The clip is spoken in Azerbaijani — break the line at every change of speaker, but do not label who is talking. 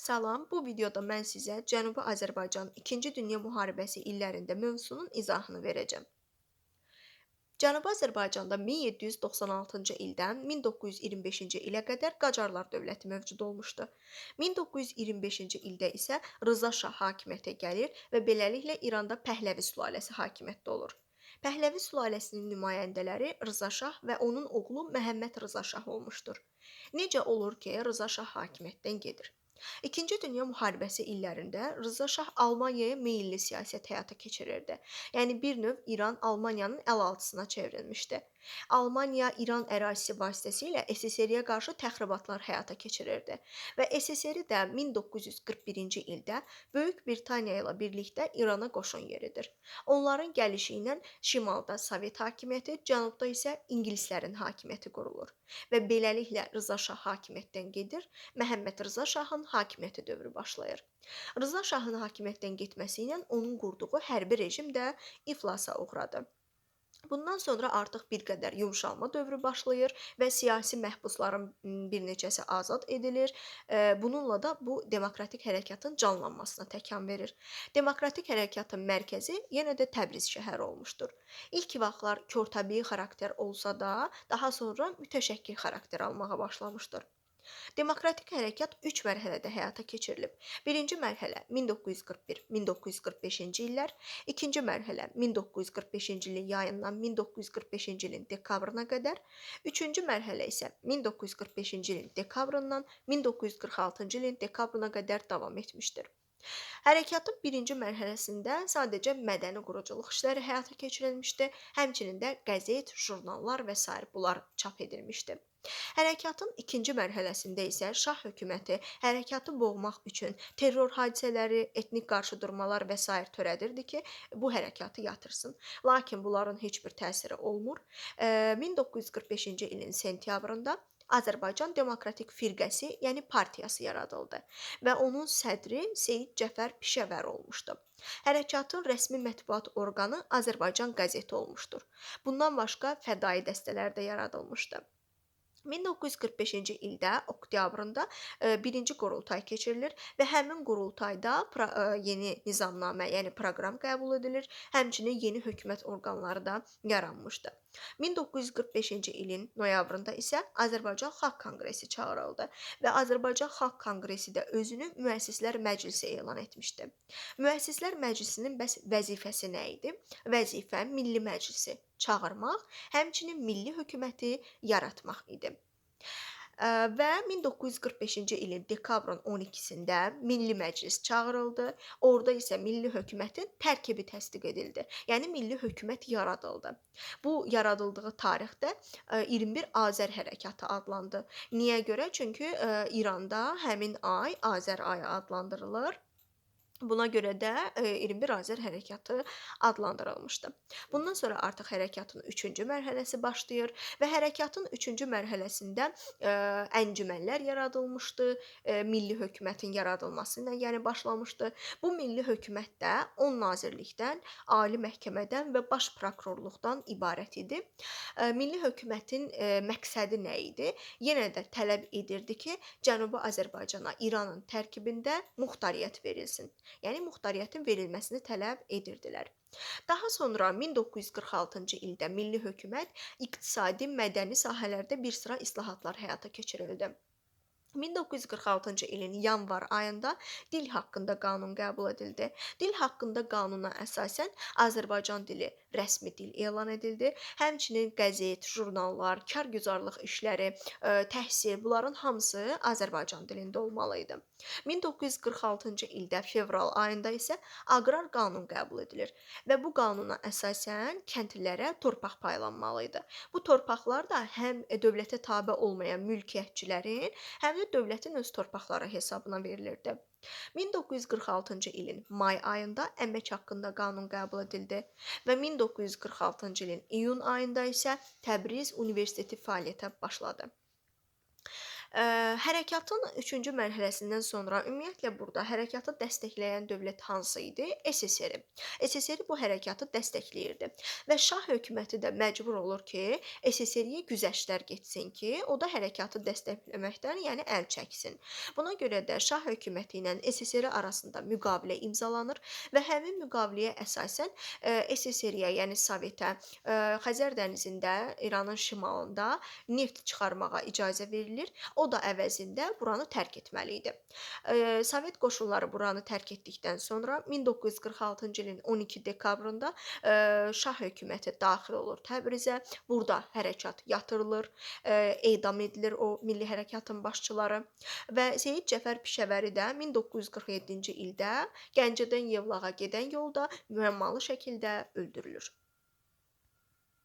Salam, bu videoda mən sizə Cənubi Azərbaycan 2-ci Dünya müharibəsi illərində mövzusunun izahını verəcəm. Cənubi Azərbaycanda 1796-cı ildən 1925-ci ilə qədər Qacarlar dövləti mövcud olmuşdu. 1925-ci ildə isə Rıza Şah hakimiyyətə gəlir və beləliklə İranda Pəhləvi sülaləsi hakimiyyətdə olur. Pəhləvi sülaləsinin nümayəndələri Rıza Şah və onun oğlu Məhəmməd Rıza Şah olmuşdur. Necə olur ki, Rıza Şah hakimiyyətdən gedir? İkinci Dünya müharibəsi illərində Rıza Şah Almaniyaya meyilli siyasət həyata keçirirdi. Yəni bir növ İran Almaniyanın əlaltısına çevrilmişdi. Almaniya İran ərazisi vasitəsilə SSRİ-yə qarşı təxribatlar həyata keçirirdi və SSRİ də 1941-ci ildə Böyük Britaniya ilə birlikdə İrana qoşun yeridir. Onların gəlişi ilə şimalda Sovet hakimiyyəti, cənubda isə ingilislərin hakimiyyəti qurulur və beləliklə Rıza Şah hakimiyyətdən gedir, Məhəmməd Rıza Şahın hakimiyyəti dövrü başlayır. Rıza Şahın hakimiyyətdən getməsi ilə onun qurduğu hərbi rejim də iflasa uğradı. Bundan sonra artıq bir qədər yumşalma dövrü başlayır və siyasi məhbusların bir neçəsi azad edilir. Bununla da bu demokratik hərəkatın canlanmasına təkan verir. Demokratik hərəkatın mərkəzi yenə də Təbriz şəhəri olmuşdur. İlk vaxtlar körtəbii xarakter olsa da, daha sonra mütəşəkkil xarakter almağa başlamışdır. Demokratik hərəkat 3 mərhələdə həyata keçirilib. Birinci mərhələ 1941-1945-ci illər, ikinci mərhələ 1945-ci ilin yayından 1945-ci ilin dekabrına qədər, üçüncü mərhələ isə 1945-ci ilin dekabrından 1946-cı ilin dekabrına qədər davam etmişdir. Hərəkatın birinci mərhələsində sadəcə mədəni quruculuq işləri həyata keçirilmişdi, həmçinin də qəzet, jurnallar və s. bunlar çap edilmişdi. Hərəkatın ikinci mərhələsində isə Şah hökuməti hərəkatı boğmaq üçün terror hadisələri, etnik qarşıdurmalar və s. törədirdi ki, bu hərəkatı yatırsın. Lakin bunların heç bir təsiri olmur. 1945-ci ilin sentyabrında Azərbaycan Demokratik Firqəsi, yəni partiyası yaradıldı və onun sədri Seyid Cəfər Pişəvər olmuşdu. Hərəkatın rəsmi mətbuat orqanı Azərbaycan qəzeti olmuşdur. Bundan başqa fədai dəstələr də yaradılmışdı. 1945-ci ildə oktyabrında birinci qurultay keçirilir və həmin qurultayda yeni nizamnamə, yəni proqram qəbul edilir, həmçinin yeni hökumət orqanları da yaranmışdı. 1945-ci ilin noyabrında isə Azərbaycan Xalq Konqresi çağırıldı və Azərbaycan Xalq Konqresi də özünü Müəssislər Məclisi elan etmişdi. Müəssislər Məclisinin bəs vəzifəsi nə idi? Vəzifə Milli Məclisi çağırmaq, həmçinin milli hökuməti yaratmaq idi. Və 1945-ci ilin dekabrın 12-sində Milli Məclis çağırıldı. Orada isə milli hökumətin tərkibi təsdiq edildi. Yəni milli hökumət yaradıldı. Bu yaradıldığı tarixdə 21 Azər hərəkatı adlandı. Niyə görə? Çünki İranda həmin ay Azər ayı adlandırılır. Buna görə də 21 Azər hərəkatı adlandırılmışdı. Bundan sonra artıq hərəkatın 3-cü mərhələsi başlayır və hərəkatın 3-cü mərhələsində əncümənlər yaradılmışdı, milli hökumətin yaradılması ilə yəni başlamışdı. Bu milli hökumət də 10 nazirlikdən, Ali məhkəmədən və baş prokurorluqdan ibarət idi. Milli hökumətin məqsədi nə idi? Yenə də tələb edirdi ki, Cənubi Azərbaycana İranın tərkibində muxtariyyət verilsin. Yəni muxtariyyətin verilməsini tələb edirdilər. Daha sonra 1946-cı ildə milli hökumət iqtisadi, mədəni sahələrdə bir sıra islahatlar həyata keçirildi. 1946-cı ilin yanvar ayında dil haqqında qanun qəbul edildi. Dil haqqında qanuna əsasən Azərbaycan dili rəsmi dil elan edildi. Həmçinin qəzet, jurnallar, kargüzarlıq işləri, təhsil, bunların hamısı Azərbaycan dilində olmalı idi. 1946-cı ildə fevral ayında isə aqrar qanun qəbul edilir və bu qanuna əsasən kəndlilərə torpaq paylanmalı idi. Bu torpaqlar da həm dövlətə tabe olmayan mülkiyyətçilərin, həm də dövlətin öz torpaqları hesabına verilirdi. 1946-cı ilin may ayında əmək haqqında qanun qəbul edildi və 1946-cı ilin iyun ayında isə Təbriz Universiteti fəaliyyətə başladı. Hərəkatın 3-cü mərhələsindən sonra ümumiyyətlə burada hərəkatı dəstəkləyən dövlət hansı idi? SSR. SSR bu hərəkatı dəstəkləyirdi və Şah hökuməti də məcbur olur ki, SSR-yə güzəştlər getsin ki, o da hərəkatı dəstəkləməkdən, yəni əl çəksin. Buna görə də Şah hökuməti ilə SSR arasında müqavilə imzalanır və həmin müqaviləyə əsasən SSR-yə, yəni Sovetə Xəzər dənizində, İranın şimalında neft çıxarmağa icazə verilir. O da əvəzində buranı tərk etməli idi. Sovet qoşunları buranı tərk etdikdən sonra 1946-cı ilin 12 dekabrında Şah hökuməti daxil olur Təbrizə. Burada hərəkat yatırılır, edam edilir o milli hərəkatın başçıları və Seyid Cəfər Pişəvəri də 1947-ci ildə Gəncədən Yevlağa gedən yolda müəmmalı şəkildə öldürülür.